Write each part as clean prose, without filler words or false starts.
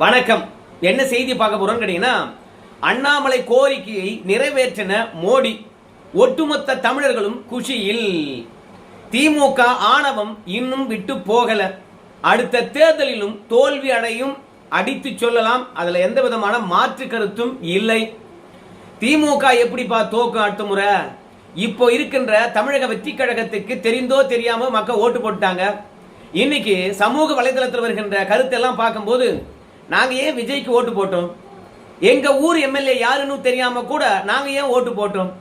வணக்கம். என்ன செய்தி பார்க்க போறோம்னு கேட்டீங்கன்னா, அண்ணாமலை கோரிக்கையை நிறைவேற்றின மோடி, ஒட்டுமொத்த தமிழர்களும் குஷியில். திமுக ஆணவம் இன்னும் விட்டு போகல. அடுத்த தேர்தலிலும் தோல்வி அடையும் அடித்து சொல்லலாம். அதுல எந்த விதமான மாற்று கருத்தும் இல்லை. திமுக எப்படிப்பா தோக்கும் அடுத்த முறை? இப்போ இருக்கின்ற தமிழக வெற்றி கழகத்துக்கு தெரிந்தோ தெரியாம மக்கள் ஓட்டு போட்டாங்க. இன்னைக்கு சமூக வலைதளத்தில் வருகின்ற கருத்தெல்லாம் பார்க்கும்போது, நாங்க ஏன் விஜய்க்கு ஓட்டு போட்டோம், எங்க ஊர் எம்எல்ஏ யாருன்னு தெரியாம கூட நாங்க ஏன் ஓட்டு போட்டோம்,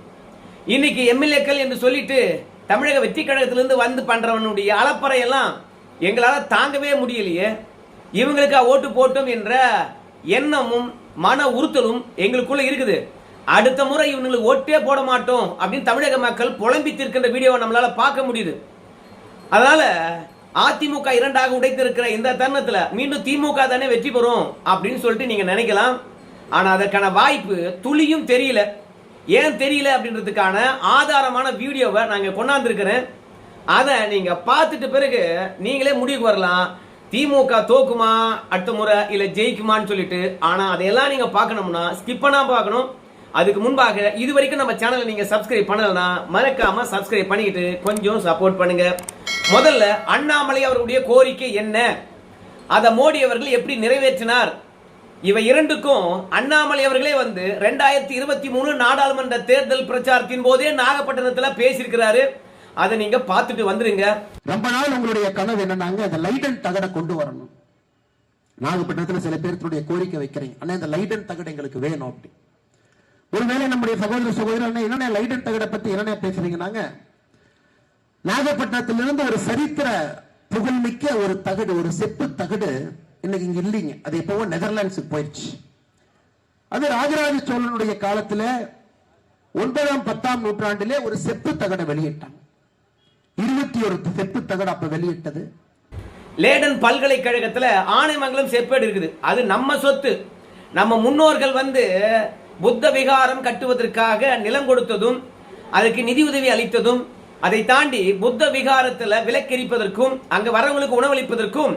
இன்னைக்கு எம்எல்ஏக்கள் என்று சொல்லிட்டு தமிழக வெற்றி கழகத்திலிருந்து வந்து பண்றவனுடைய அலப்பறையெல்லாம் எங்களால தாங்கவே முடியலையே, இவங்களுக்கு ஓட்டு போட்டோம் என்ற எண்ணமும் மன உறுத்தலும் எங்களுக்குள்ள இருக்குது. அடுத்த முறை இவங்களுக்கு ஓட்டே போட மாட்டோம் அப்படின்னு தமிழக மக்கள் புலம்பித்திருக்கின்ற வீடியோவை நம்மளால பார்க்க முடியுது. அதனால அதிமுக இரண்டாக உடைத்திருக்கிற இந்த தருணத்துல மீண்டும் திமுக தானே வெற்றி பெறும் அப்படின்னு சொல்லிட்டு நீங்க நினைக்கலாம். ஆனா அதற்கான வாய்ப்பு துளியும் தெரியல. ஏன் தெரியல அப்படின்றதுக்கான ஆதாரமான வீடியோவை நாங்க கொண்டாந்துருக்கிறேன். அதை நீங்க பார்த்துட்டு பிறகு நீங்களே முடிவுக்கு வரலாம், திமுக தோக்குமா அடுத்த முறை இல்ல ஜெயிக்குமான்னு சொல்லிட்டு. ஆனா அதையெல்லாம் நீங்க பார்க்கணும்னா ஸ்கிப் பண்ணா பார்க்கணும். அதுக்கு முன்பாக இது வரைக்கும் நம்ம சேனலை நீங்க சப்ஸ்கிரைப் பண்ணலன்னா மறக்காம சப்ஸ்கிரைப் பண்ணிக்கிட்டு கொஞ்சம் சப்போர்ட் பண்ணுங்க. முதல்ல அண்ணாமலை அவர்களுடைய கோரிக்கை என்ன, அதை மோடி அவர்கள் எப்படி நிறைவேற்றினார், இவை இரண்டுக்கும் அண்ணாமலை அவர்களே 2023 நாடாளுமன்ற தேர்தல் பிரச்சாரத்தின் போதே நாகப்பட்டினத்தில் பேசியிருக்கிறாரு. அதை நீங்க பார்த்துட்டு வந்துருங்க. ரொம்ப நாள் உங்களுடைய கனவு என்னன்னாங்க, அந்த லைடன் தகடை கொண்டு வரணும். நாகப்பட்டினத்தில் சில பேருடைய கோரிக்கை வைக்கிறீங்க, அண்ணா இந்த லைடன் தகடு எங்களுக்கு வேணும் அப்படி. ஒருவேளை நம்முடைய சகோதர சகோதரர் என்ன லைடன் தகடை பத்தி என்ன பேசுறீங்கன்னாங்க, நாகப்பட்டினத்திலிருந்து ஒரு சரித்திர புகழ்மிக்க ஒரு தகடு, ஒரு செப்பு தகடு இன்னைக்கு இங்க இல்லைங்க. அது எப்பவோ நெதர்லாண்ட்ஸுக்கு போயிடுச்சு. அது ராஜராஜ சோழனுடைய காலத்துல 9ஆம் 10ஆம் நூற்றாண்டிலே ஒரு செப்பு தகடை வெளியிட்டாங்க. 21 செப்பு தகடு அப்ப வெளியிட்டது. லேடன் பல்கலைக்கழகத்துல ஆனைமங்கலம் செப்பேடு இருக்குது. அது நம்ம சொத்து. நம்ம முன்னோர்கள் புத்த விகாரம் கட்டுவதற்காக நிலம் கொடுத்ததும் அதுக்கு நிதி உதவி அளித்ததும், அதை தாண்டி புத்த விகாரத்தில் விலக்கெரிப்பதற்கும் அங்க வரவங்களுக்கு உணவளிப்பதற்கும்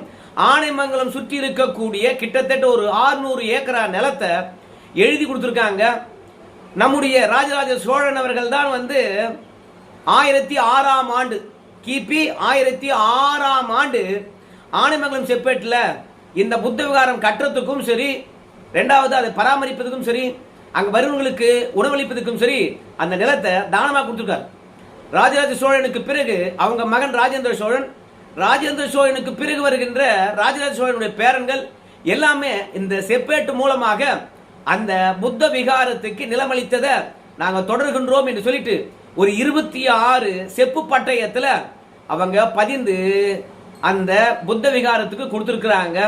ஆனைமங்கலம் சுற்றி இருக்கக்கூடிய கிட்டத்தட்ட ஒரு 600 ஏக்கரா நிலத்தை எழுதி கொடுத்திருக்காங்க. நம்முடைய ராஜராஜ சோழன் அவர்கள் தான் 1006ஆம் ஆண்டு, கிபி 1006ஆம் ஆண்டு ஆனைமங்கலம் செப்பேட்டில் இந்த புத்த விகாரம் கட்டுறதுக்கும் சரி, ரெண்டாவது அதை பராமரிப்பதற்கும் சரி, அங்க வருவங்களுக்கு உணவளிப்பதற்கும் சரி அந்த நிலத்தை தானமாக கொடுத்திருக்காரு. ராஜராஜ சோழனுக்கு பிறகு அவங்க மகன் ராஜேந்திர சோழன், ராஜேந்திர சோழனுக்கு பிறகு வருகின்ற ராஜராஜ சோழனுடைய பேரன்கள் எல்லாமே இந்த செப்பேட்டு மூலமாக அந்த புத்த விகாரத்துக்கு நிலமளித்ததை நாங்க தொடர்கின்றோம் என்று சொல்லிட்டு ஒரு 26 செப்பு பட்டயத்துல அவங்க பதிந்து அந்த புத்த விகாரத்துக்கு கொடுத்திருக்கிறாங்க.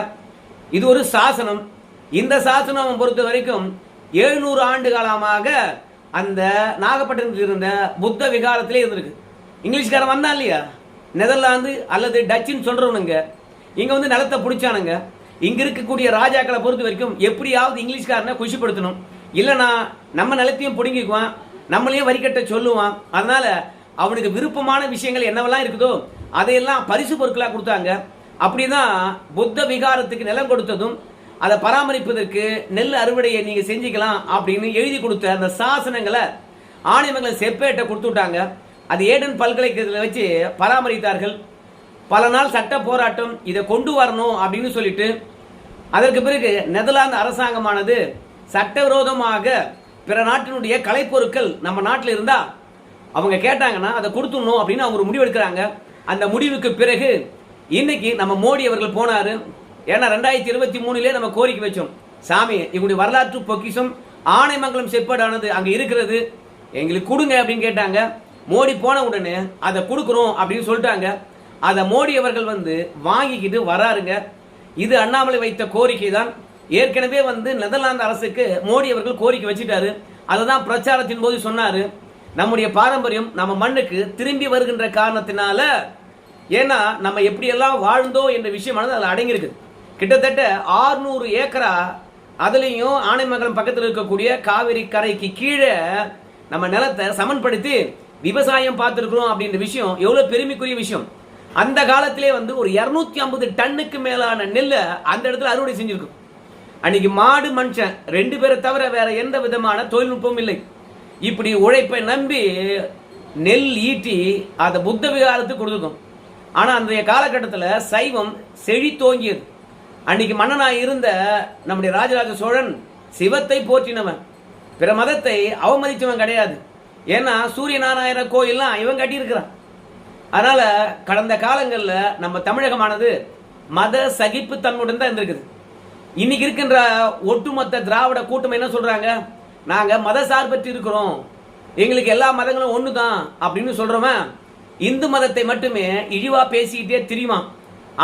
இது ஒரு சாசனம். இந்த சாசனம் பொறுத்த வரைக்கும் 700 ஆண்டு காலமாக அந்த நாகப்பட்டினத்தில் இருந்த புத்த விகாரத்திலே இருந்திருக்கு. இங்கிலீஷ்காரன் வந்தா இல்லையா, நெதர்லாந்து அல்லது டச்சுன்னு சொல்றவனுங்க இங்க நிலத்தை பிடிச்சானுங்க. இங்க இருக்கக்கூடிய ராஜாக்களை பொறுத்த வரைக்கும் எப்படியாவது இங்கிலீஷ்காரனை குஷிப்படுத்தணும், இல்லைன்னா நம்ம நிலத்தையும் பிடுங்கிக்குவான், நம்மளையும் வரிக்கட்ட சொல்லுவான். அதனால அவனுக்கு விருப்பமான விஷயங்கள் என்னவெல்லாம் இருக்குதோ அதையெல்லாம் பரிசு பொருட்களாக கொடுத்தாங்க. அப்படிதான் புத்த விகாரத்துக்கு நிலம் கொடுத்ததும் அதை பராமரிப்பதற்கு நெல் அறுவடையை நீங்க செஞ்சுக்கலாம் அப்படின்னு எழுதி கொடுத்த அந்த சாசனங்களை ஆனைமங்கலம் செப்பேட்டை கொடுத்து விட்டாங்க. அது ஏடன் பல்கலைக்கழகத்தில் வச்சு பராமரித்தார்கள். பல நாள் சட்ட போராட்டம், இதை கொண்டு வரணும் அப்படின்னு சொல்லிட்டு அதற்கு பிறகு நெதர்லாந்து அரசாங்கமானது சட்டவிரோதமாக பிற நாட்டினுடைய கலைப்பொருட்கள் நம்ம நாட்டில் இருந்தா அவங்க கேட்டாங்கன்னா அதை கொடுத்துடணும் அப்படின்னு அவங்க ஒரு முடிவு எடுக்கிறாங்க. அந்த முடிவுக்கு பிறகு இன்னைக்கு நம்ம மோடி அவர்கள் போனாரு. ஏன்னா 2023 நம்ம கோரிக்கை வச்சோம், சாமி இவங்களுடைய வரலாற்று பொக்கிஷம் ஆனைமங்கலம் செப்பேடானது அங்க இருக்கிறது, எங்களுக்கு கொடுங்க அப்படின்னு கேட்டாங்க. மோடி போன உடனே அதை கொடுக்குறோம் அப்படின்னு சொல்லிட்டாங்க. அதை மோடி அவர்கள் வாங்கிக்கிட்டு வராருங்க. இது அண்ணாமலை வைத்த கோரிக்கை தான். ஏற்கனவே நெதர்லாந்து அரசுக்கு மோடி அவர்கள் கோரிக்கை வச்சுட்டாரு. அதை தான் பிரச்சாரத்தின் போது சொன்னாரு, நம்முடைய பாரம்பரியம் நம்ம மண்ணுக்கு திரும்பி வருகின்ற காரணத்தினால, ஏன்னா நம்ம எப்படியெல்லாம் வாழ்ந்தோம் என்ற விஷயமானது அதில் அடங்கியிருக்கு. கிட்டத்தட்ட 600 ஏக்கரா, அதுலேயும் ஆனைமங்கலம் பக்கத்தில் இருக்கக்கூடிய காவிரி கரைக்கு கீழே நம்ம நிலத்தை சமன்படுத்தி விவசாயம் பார்த்துருக்கிறோம் அப்படின்ற விஷயம் எவ்வளவு பெருமைக்குரிய விஷயம். அந்த காலத்திலே ஒரு 250 டன்னுக்கு மேலான நெல்லை அந்த இடத்துல அறுவடை செஞ்சிருக்கும். அன்னைக்கு மாடு மனுஷன் 2 பேரை தவிர வேற எந்த விதமான தொழில்நுட்பமும் இல்லை. இப்படி உழைப்பை நம்பி நெல் ஈட்டி அதை புத்த விகாரத்துக்கு கொடுத்துருக்கோம். ஆனால் அன்றைய காலகட்டத்தில் சைவம் செழித்தோங்கியது. அன்னைக்கு மன்னனாக இருந்த நம்முடைய ராஜராஜ சோழன் சிவத்தை போற்றினவன், பிற மதத்தை அவமதித்தவன் கிடையாது. ஏன்னா சூரிய நாராயண கோயில்லாம் இவன் கட்டியிருக்கிறான். அதனால கடந்த காலங்களில் நம்ம தமிழகமானது மத சகிப்புத்தன்மையுடன் தான் இருந்திருக்குது. இன்னைக்கு இருக்கின்ற ஒட்டுமொத்த திராவிட கூட்டம் என்ன சொல்றாங்க, நாங்க மத சார்பற்று இருக்கிறோம், எங்களுக்கு எல்லா மதங்களும் ஒன்று தான் அப்படின்னு சொல்றவன் இந்து மதத்தை மட்டுமே இழிவா பேசிக்கிட்டே தெரியுமா.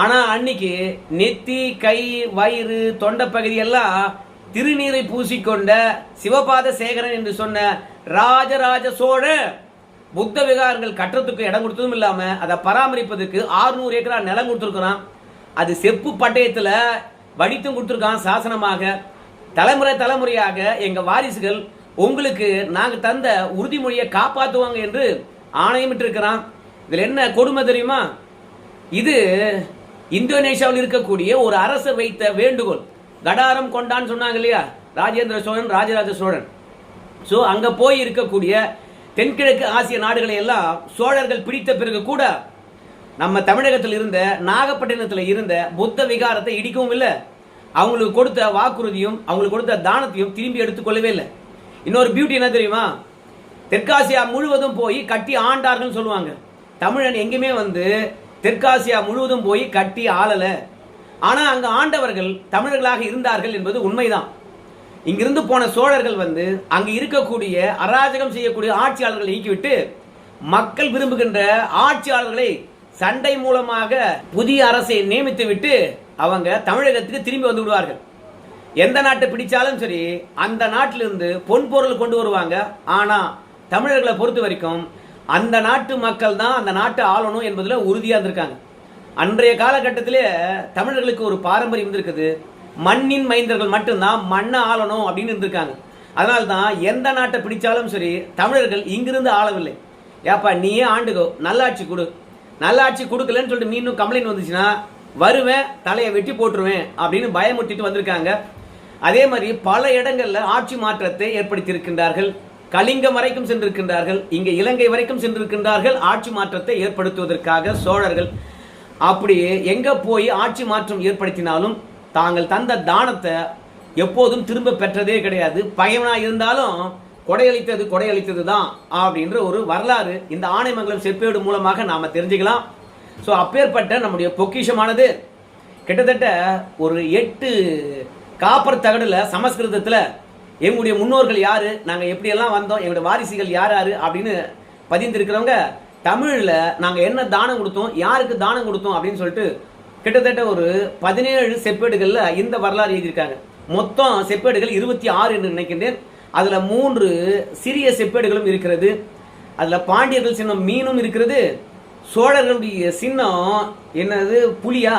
ஆனா அன்னைக்கு நெத்தி, கை, வயிறு, தொண்டை பகுதி எல்லாம் திருநீரை பூசிக்கொண்ட சிவபாத சேகரன் என்று சொன்ன ராஜராஜ சோழ புத்த விகாரங்கள் கட்டுறதுக்கு இடம் கொடுத்ததும் இல்லாம அதை பராமரிப்பதற்கு 600 ஏக்கரா நிலம் கொடுத்துருக்கிறான். அது செப்பு பட்டயத்துல வடித்தும் கொடுத்துருக்கான் சாசனமாக. தலைமுறை தலைமுறையாக எங்க வாரிசுகள் உங்களுக்கு நாங்க தந்த உறுதிமொழியை காப்பாற்றுவாங்க என்று ஆணையமிட்டு இருக்கிறான். இதுல என்ன கொடுமை தெரியுமா, இது இந்தோனேஷியாவில் இருக்கக்கூடிய ஒரு அரசர் வைத்த வேண்டுகோள். கடாரம் கொண்டான்னு சொன்னாங்க இல்லையா ராஜேந்திர சோழன், ராஜராஜ சோழன். ஸோ அங்க போய் இருக்கக்கூடிய தென்கிழக்கு ஆசிய நாடுகளை எல்லாம் சோழர்கள் பிடித்த பிறகு கூட நம்ம தமிழகத்தில் இருந்த நாகப்பட்டினத்தில் இருந்த புத்த விகாரத்தை இடிக்கவும் இல்லை, அவங்களுக்கு கொடுத்த வாக்குறுதியும் அவங்களுக்கு கொடுத்த தானத்தையும் திரும்பி எடுத்துக்கொள்ளவே இல்லை. இன்னொரு பியூட்டி என்ன தெரியுமா, தெற்காசியா முழுவதும் போய் கட்டி ஆண்டார்கள் சொல்லுவாங்க. தமிழன் எங்கேயுமே வந்து தெற்காசியா முழுவதும் போய் கட்டி ஆளல. ஆனா அங்க ஆண்டவர்கள் தமிழர்களாக இருந்தார்கள் என்பது உண்மைதான். இங்கிருந்து போன சோழர்கள் வந்து அங்கு இருக்கக்கூடிய அராஜகம் செய்யக்கூடிய ஆட்சியாளர்களை நீக்கிவிட்டு மக்கள் விரும்புகின்ற ஆட்சியாளர்களை சண்டை மூலமாக புதிய அரசை நியமித்து விட்டு அவங்க தமிழகத்துக்கு திரும்பி வந்து விடுவார்கள். எந்த நாட்டை பிடிச்சாலும் சரி அந்த நாட்டிலிருந்து பொன் பொருள் கொண்டு வருவாங்க. ஆனா தமிழர்களை பொறுத்த வரைக்கும் அந்த நாட்டு மக்கள் தான் அந்த நாட்டை ஆளணும் என்பதுல உறுதியா இருந்திருக்காங்க. அன்றைய காலகட்டத்திலே தமிழர்களுக்கு ஒரு பாரம்பரியம் இருந்திருக்குது, மண்ணின் மைந்தர்கள் மட்டும்தான் மண்ணை ஆளணும் அப்படின்னு இருந்திருக்காங்க. அதனால தான் எந்த நாட்டை பிடிச்சாலும் சரி தமிழர்கள் இங்கிருந்து ஆளவில்லை. ஏப்பா நீயே ஆண்டுகோ, நல்லாட்சி கொடு, நல்லாட்சி கொடுக்கலன்னு சொல்லிட்டு மீண்டும் கம்ப்ளைண்ட் வந்துச்சுன்னா வருவேன், தலையை வெட்டி போட்டுருவேன் அப்படின்னு பயமுறுத்திட்டு வந்திருக்காங்க. அதே மாதிரி பல இடங்கள்ல ஆட்சி மாற்றத்தை ஏற்படுத்தி இருக்கின்றார்கள். கலிங்கம் வரைக்கும் சென்றிருக்கின்றார்கள், இங்க இலங்கை வரைக்கும் சென்றிருக்கின்றார்கள் ஆட்சி மாற்றத்தை ஏற்படுத்துவதற்காக சோழர்கள். அப்படி எங்க போய் ஆட்சி மாற்றம் ஏற்படுத்தினாலும் தாங்கள் தந்த தானத்தை எப்போதும் திரும்ப பெற்றதே கிடையாது. பகைவனா இருந்தாலும் கொடையளித்தது கொடையளித்தது தான் அப்படின்ற ஒரு வரலாறு இந்த ஆனைமங்கலம் செப்பேடு மூலமாக நாம தெரிஞ்சுக்கலாம். ஸோ அப்பேற்பட்ட நம்முடைய பொக்கிஷமானது கிட்டத்தட்ட ஒரு 8 காப்பர் தகடுல சமஸ்கிருதத்தில் எங்களுடைய முன்னோர்கள் யாரு, நாங்கள் எப்படியெல்லாம் வந்தோம், எங்களுடைய வாரிசுகள் யார் யாரு அப்படின்னு பதிந்திருக்கிறவங்க தமிழில் நாங்கள் என்ன தானம் கொடுத்தோம், யாருக்கு தானம் கொடுத்தோம் அப்படின்னு சொல்லிட்டு கிட்டத்தட்ட ஒரு 17 செப்பேடுகளில் இந்த வரலாறு எழுதியிருக்காங்க. மொத்தம் செப்பேடுகள் 26 என்று நினைக்கின்றேன். அதில் 3 சிறிய செப்பேடுகளும் இருக்கிறது. அதில் பாண்டியர்கள் சின்னம் மீனும் இருக்கிறது, சோழர்களுடைய சின்னம் என்னது புலியா,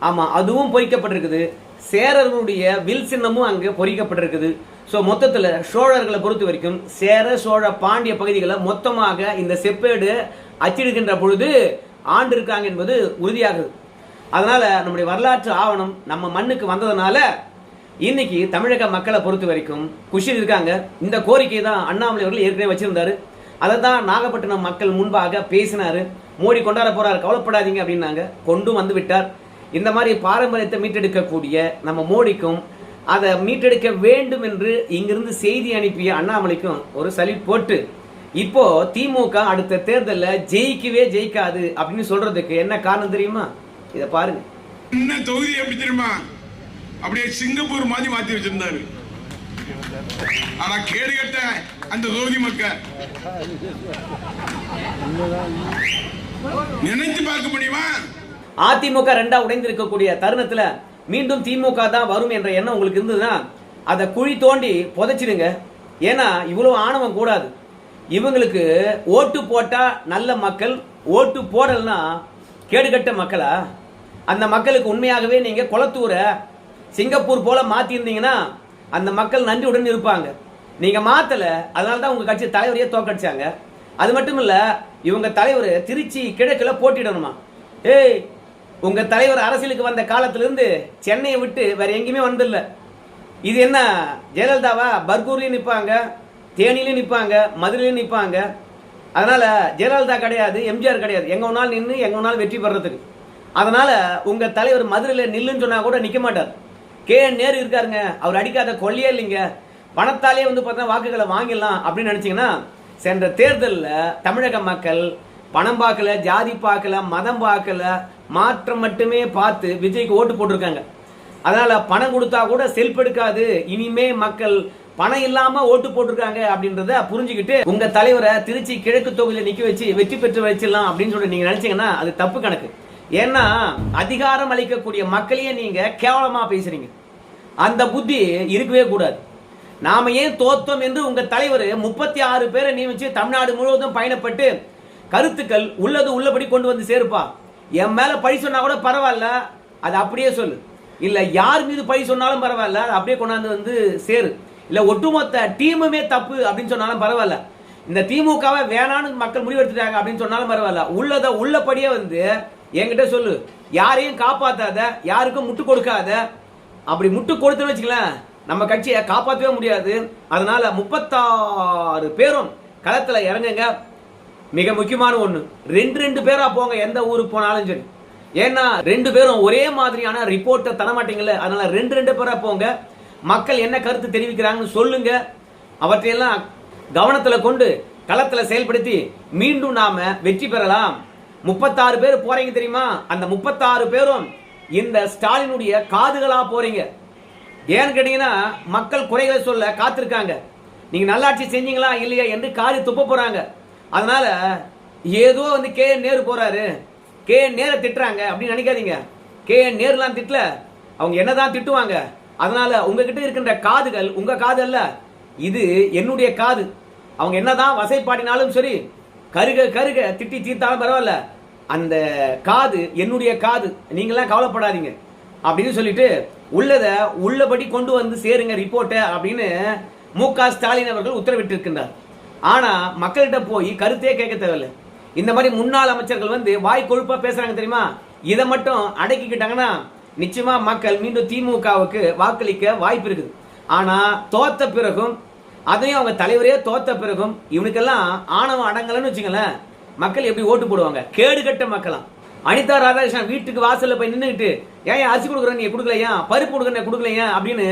ஆமாம் அதுவும் பொறிக்கப்பட்டிருக்குது, சேரர்களுடைய வில் சின்னமும் அங்கே பொறிக்கப்பட்டிருக்குது. ஸோ மொத்தத்தில் சோழர்களை பொறுத்த வரைக்கும் சேர சோழ பாண்டிய பகுதிகளை மொத்தமாக இந்த செப்பேடு அச்சிடுகின்ற பொழுது ஆண்டு இருக்காங்க என்பது உறுதியாகுது. அதனால நம்முடைய வரலாற்று ஆவணம் நம்ம மண்ணுக்கு வந்ததுனால இன்னைக்கு தமிழக மக்களை பொறுத்த வரைக்கும் குஷியில் இருக்காங்க. இந்த கோரிக்கை தான் அண்ணாமலை அவர்கள் ஏற்கனவே வச்சிருந்தாரு. அதை தான் நாகப்பட்டினம் மக்கள் முன்பாக பேசினாரு. மோடி கொண்டாட போறாரு, கவலைப்படாதீங்க அப்படின்னாங்க, கொண்டும் வந்து விட்டார். இந்த மாதிரி பாரம்பரியத்தை மீட்டெடுக்கக்கூடிய நம்ம மோடிக்கும் அதை மீட்டெடுக்க வேண்டும் என்று இங்கிருந்து செய்தி அனுப்பிய அண்ணாமலைக்கும் ஒரு சல்யூட் போட்டு, இப்போ திமுக அடுத்த தேர்தலில் ஜெயிக்கவே ஜெயிக்காது அப்படின்னு சொல்றதுக்கு என்ன காரணம் தெரியுமா? இதை பாருங்க. என்ன தொகுதி எப்படி தெரியுமா, அப்படியே சிங்கப்பூர் மாதிரி மாத்தி வச்சிருந்தாரு. ஆனா கேடு கட்ட அந்த தொகுதி மக்கள் நினைத்து பார்க்க முடியுமா? அதிமுக 2ஆ உடைந்திருக்கக்கூடிய தருணத்துல மீண்டும் திமுக தான் வரும் என்ற எண்ணம் உங்களுக்கு இருந்ததுன்னா அதை குழி தோண்டி புதைச்சிடுங்க. ஏன்னா இவ்வளவு ஆணவம் கூடாது. இவங்களுக்கு ஓட்டு போட்டா நல்ல மக்கள், ஓட்டு போடலன்னா கேடுகட்ட மக்களா? அந்த மக்களுக்கு உண்மையாகவே நீங்க குளத்தூரை சிங்கப்பூர் போல மாத்தி இருந்தீங்கன்னா அந்த மக்கள் நன்றியுடன் இருப்பாங்க. நீங்க மாத்தல, அதனால தான் உங்க கட்சி தலைவரையே தோக்கடிச்சாங்க. அது மட்டும் இல்ல, இவங்க தலைவர் திருச்சி கிழக்குல போட்டிடணுமா? உங்க தலைவர் அரசியலுக்கு வந்த காலத்திலிருந்து சென்னையை விட்டு வேற எங்கேயுமே வந்தில்ல. இது என்ன ஜெயலலிதாவா? பர்கூர்லயும் நிற்பாங்க, தேனிலையும் நிற்பாங்க, மதுரையிலையும் நிற்பாங்க. அதனால ஜெயலலிதா கிடையாது, எம்ஜிஆர் கிடையாது, எங்க வேணாலும் நின்று எங்க வேணாலும் வெற்றி பெறதுக்கு. அதனால உங்க தலைவர் மதுரையில் நில்லுன்னு சொன்னா கூட நிக்க மாட்டார். KN நேரு இருக்காருங்க, அவர் அடிக்காத கொள்ளையே இல்லைங்க, பணத்தாலே வந்து பார்த்தா வாக்குகளை வாங்கிடலாம் அப்படின்னு நினைச்சீங்கன்னா, சென்ற தேர்தலில் தமிழக மக்கள் பணம் பார்க்கல, ஜாதி பார்க்கல, மதம் பார்க்கல, மாற்றம் மட்டுமே பார்த்து விஜய்க்கு ஓட்டு போட்டிருக்காங்க. அதனால பணம் கொடுத்தா கூட செல்ஃப் எடுக்காது, இனிமே மக்கள் பணம் இல்லாம ஓட்டு போட்டிருக்காங்க அப்படின்றத புரிஞ்சுக்கிட்டு உங்க தலைவரை திருச்சி கிழக்கு தொகுதியில் நிக்க வச்சு வெற்றி பெற்று வச்சிடலாம் அப்படின்னு சொல்லி நீங்க நினைச்சீங்கன்னா அது தப்பு கணக்கு. ஏன்னா அதிகாரம் அளிக்கக்கூடிய மக்களையே நீங்க கேவலமா பேசுறீங்க. அந்த புத்தி இருக்கவே கூடாது. நாம ஏன் தோத்தோம் என்று உங்க தலைவர் 36 பேரை நியமிச்சு தமிழ்நாடு முழுவதும் பயணப்பட்டு கருத்துக்கள் உள்ளது உள்ளபடி கொண்டு வந்து சேருப்பா. என் மேல பழி சொன்னா கூட பரவாயில்ல, அது அப்படியே சொல்லு. இல்ல யார் மீது பழி சொன்னாலும் பரவாயில்ல, அப்படியே கொண்டாந்து வந்து சேரு. இல்ல ஒட்டுமொத்த டீமுமே தப்பு அப்படின்னு சொன்னாலும் பரவாயில்ல, இந்த திமுகவை வேணான்னு மக்கள் முடிவெடுத்துட்டாங்க அப்படின்னு சொன்னாலும் பரவாயில்ல, உள்ளத உள்ளபடியே வந்து என்கிட்ட சொல்லு. யாரையும் காப்பாத்தாத, யாருக்கும் முட்டு கொடுக்காத. அப்படி முட்டு கொடுத்து வச்சுக்கலாம் நம்ம கட்சியை காப்பாற்றவே முடியாது. அதனால 36 பேரும் களத்துல இறங்குங்க. மிக முக்கியமான ஒண்ணு, 2 பேரா போங்க, எந்த ஊருக்கு போனாலும் சரி. ஏன்னா 2 பேரும் ஒரே மாதிரியான ரிப்போர்ட்டை தரமாட்டீங்கல்ல, அதனால 2 பேரா போங்க. மக்கள் என்ன கருத்து தெரிவிக்கிறாங்கன்னு சொல்லுங்க. அவற்றையெல்லாம் கவனத்துல கொண்டு களத்துல செயல்படுத்தி மீண்டும் நாம வெற்றி பெறலாம். 36 பேர் போறீங்க தெரியுமா? அந்த 36 பேரும் இந்த ஸ்டாலினுடைய காதுகளா போறீங்க. ஏன்னு கேட்டீங்கன்னா மக்கள் குறைகளை சொல்ல காத்திருக்காங்க. நீங்க நல்லாட்சி செஞ்சீங்களா இல்லையா என்று காரி துப்ப போறாங்க. அதனால ஏதோ வந்து KN நேரு போறாரு, KN நேரை திட்டுறாங்க அப்படின்னு நினைக்காதீங்க. KN நேருலாம் திட்டல, அவங்க என்னதான் திட்டுவாங்க. அதனால உங்ககிட்ட இருக்கின்ற காதுகள் உங்க காது அல்ல, இது என்னுடைய காது. அவங்க என்னதான் வசைப்பாடினாலும் சரி, கருக கருக திட்டி தீர்த்தாலும் பரவாயில்ல, அந்த காது என்னுடைய காது, நீங்களாம் கவலைப்படாதீங்க அப்படின்னு சொல்லிட்டு உள்ளத உள்ளபடி கொண்டு வந்து சேருங்க ரிப்போர்ட்டை அப்படின்னு MK ஸ்டாலின் அவர்கள் உத்தரவிட்டு இருக்கின்றார். ஆனா மக்கள்கிட்ட போய் கருத்தே கேட்க தேவையில்லை. இந்த மாதிரி முன்னாள் அமைச்சர்கள் வந்து வாய் கொழுப்பா பேசுறாங்க தெரியுமா, இதை மட்டும் அடக்கிக்கிட்டாங்கன்னா நிச்சயமா மக்கள் மீண்டும் திமுகவுக்கு வாக்களிக்க வாய்ப்பு இருக்குது. ஆனா தோத்த பிறகும், அதையும் அவங்க தலைவரே தோத்த பிறகும் இவனுக்கெல்லாம் ஆணவம் அடங்கலன்னு வச்சுங்களேன், மக்கள் எப்படி ஓட்டு போடுவாங்க? கேடு கட்ட மக்களாம். அனிதா ராதாகிருஷ்ணன் வீட்டுக்கு வாசல்ல போய் நின்றுட்டு ஏன் அரிசி கொடுக்குறேன் நீ கொடுக்கலையா, பருப்பு கொடுக்குறேன் கொடுக்கலையா அப்படின்னு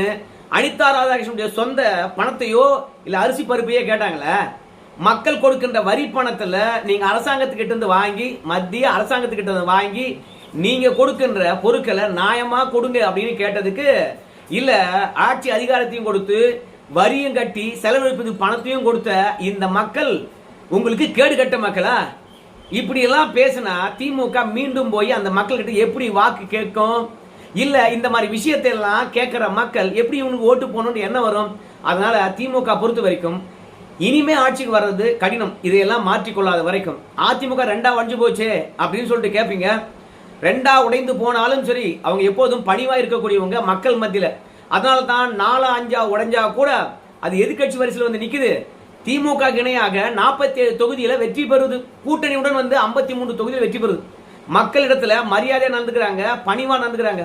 அனிதா ராதாகிருஷ்ணனுடைய சொந்த பணத்தையோ இல்ல அரிசி பருப்பையோ கேட்டாங்களே. மக்கள் கொடுக்கின்ற வரி பணத்துல நீங்க அரசாங்கத்துக்கிட்ட இருந்து வாங்கி, மத்திய அரசாங்கத்துக்கிட்ட இருந்து வாங்கி நீங்க கொடுக்கின்ற பொருட்களை நியாயமா கொடுங்க அப்படின்னு கேட்டதுக்கு, இல்ல ஆட்சி அதிகாரத்தையும் கொடுத்து வரியும் கட்டி செலவழிப்பது பணத்தையும் கொடுத்த இந்த மக்கள் உங்களுக்கு கேடு கட்ட மக்களா? இப்படி எல்லாம் பேசினா திமுக மீண்டும் போய் அந்த மக்கள்கிட்ட எப்படி வாக்கு கேட்கும்? இல்ல இந்த மாதிரி விஷயத்தை எல்லாம் கேட்கிற மக்கள் எப்படி இவனுக்கு ஓட்டு போகணும்னு என்ன வரும்? அதனால திமுக பொறுத்த வரைக்கும் இனிமே ஆட்சிக்கு வர்றது கடினம், இதையெல்லாம் மாற்றிக்கொள்ளாத வரைக்கும். அதிமுக 2ஆ உடைஞ்சு போச்சு அப்படின்னு சொல்லிட்டு கேட்பீங்க. 2ஆ உடைந்து போனாலும் சரி, அவங்க எப்போதும் பணிவா இருக்கக்கூடியவங்க மக்கள் மத்தியில. அதனால தான் 4, 5 உடைஞ்சா கூட அது எதிர்கட்சி வரிசையில் வந்து நிக்குது. திமுக இணையாக 47 தொகுதியில வெற்றி பெறுது, கூட்டணியுடன் வந்து 53 தொகுதியில் வெற்றி பெறுது. மக்களிடத்துல மரியாதையா நடந்துக்கிறாங்க, பணிவா நடந்துக்கிறாங்க.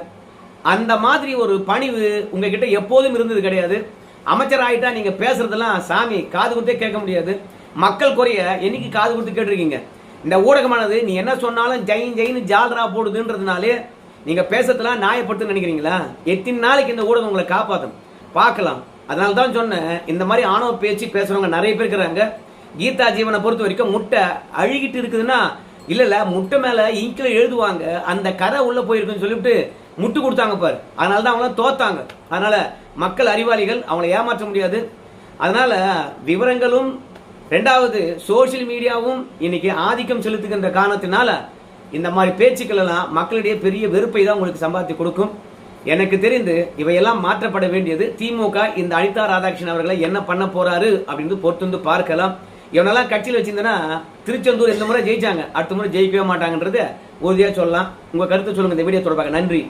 அந்த மாதிரி ஒரு பணிவு உங்ககிட்ட எப்போதும் இருந்தது கிடையாது. அமைச்சர் ஆயிட்டா நீங்க பேசுறதெல்லாம் சாமி காது கொடுத்தே கேட்க முடியாது. மக்கள் குறைய என்னைக்கு காது கொடுத்து கேட்டிருக்கீங்க? இந்த ஊடகமானது நீ என்ன சொன்னாலும் ஜெயின் ஜெயின் ஜால்ரா போடுதுன்றதுனாலே நீங்க பேசுறதெல்லாம் நியாயப்படுத்து நினைக்கிறீங்களா? எத்தனை நாளைக்கு இந்த ஊடகம் உங்களை காப்பாற்றும் பார்க்கலாம். அதனால தான் சொன்னேன், இந்த மாதிரி ஆணவ பேச்சு பேசுறவங்க நிறைய பேர் இருக்கிறாங்க. கீதா ஜீவனை பொறுத்த வரைக்கும் முட்டை அழுகிட்டு இருக்குதுன்னா இல்ல முட்டை மேல இங்கில எழுதுவாங்க, அந்த கரை உள்ள போயிருக்குன்னு சொல்லிவிட்டு முட்டு கொடுத்தாங்க பாரு. அதனால தான் அவங்கள தோத்தாங்க. அதனால மக்கள் அறிவாளிகள், அவங்களை ஏமாற்ற முடியாது. அதனால விவரங்களும் 2வது சோசியல் மீடியாவும் இன்னைக்கு ஆதிக்கம் செலுத்துகின்ற காரணத்தினால இந்த மாதிரி பேச்சுக்கள் எல்லாம் மக்களிடையே பெரிய வெறுப்பை தான் உங்களுக்கு சம்பாதித்து கொடுக்கும். எனக்கு தெரிந்து இவையெல்லாம் மாற்றப்பட வேண்டியது. திமுக இந்த அனிதா ராதாகிருஷ்ணன் அவர்களை என்ன பண்ண போறாரு அப்படின்னு பொறுத்து பார்க்கலாம். இவனெல்லாம் கட்சியில் வச்சிருந்தனா திருச்செந்தூர் இந்த முறை ஜெயிச்சாங்க, அடுத்த முறை ஜெயிக்கவே மாட்டாங்கன்றது உறுதியா சொல்லலாம். உங்க கருத்து சொல்லுங்க இந்த வீடியோ தொடர்பாக. நன்றி.